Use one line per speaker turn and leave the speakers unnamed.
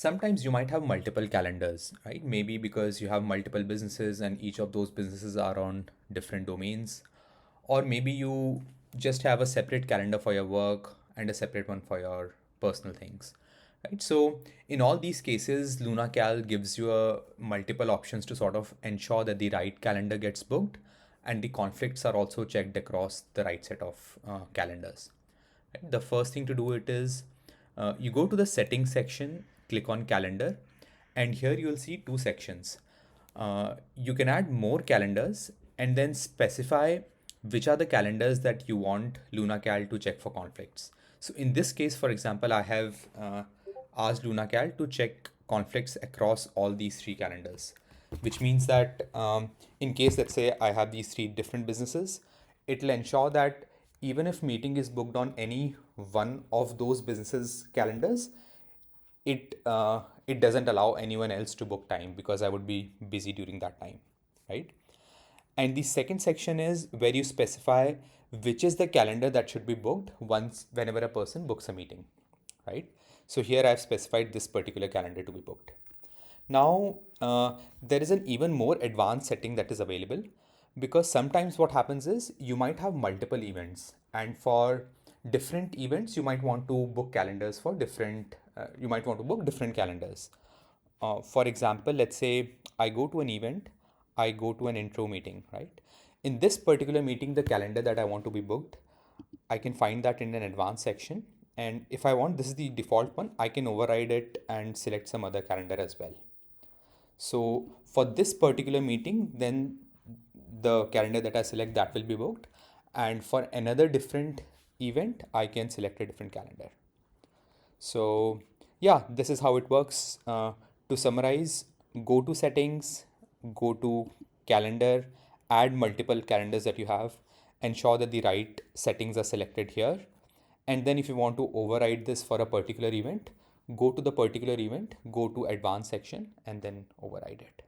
Sometimes you might have multiple calendars, right? Maybe because you have multiple businesses and each of those businesses are on different domains. Or maybe you just have a separate calendar for your work and a separate one for your personal things, right? So in all these cases, Lunacal gives you multiple options to sort of ensure that the right calendar gets booked and the conflicts are also checked across the right set of calendars. Right? The first thing to do it is you go to the settings section, click on calendar, and here you will see two sections. You can add more calendars and then specify which are the calendars that you want Lunacal to check for conflicts. So in this case, for example, I have asked Lunacal to check conflicts across all these three calendars, which means that in case, let's say, I have these three different businesses, it'll ensure that even if meeting is booked on any one of those businesses calendars, it doesn't allow anyone else to book time because I would be busy during that time, right? And the second section is where you specify which is the calendar that should be booked once whenever a person books a meeting, right? So here I've specified this particular calendar to be booked. Now, there is an even more advanced setting that is available because sometimes what happens is you might have multiple events, and for different events, you might want to book calendars for you might want to book different calendars. For example, let's say I go to an event, I go to an intro meeting, right? In this particular meeting, the calendar that I want to be booked, I can find that in an advanced section. And if I want, this is the default one, I can override it and select some other calendar as well. So for this particular meeting, then the calendar that I select that will be booked. And for another different event, I can select a different calendar. So yeah, this is how it works. To summarize, go to settings, go to calendar, add multiple calendars that you have, ensure that the right settings are selected here. And then if you want to override this for a particular event, go to the particular event, go to advanced section and then override it.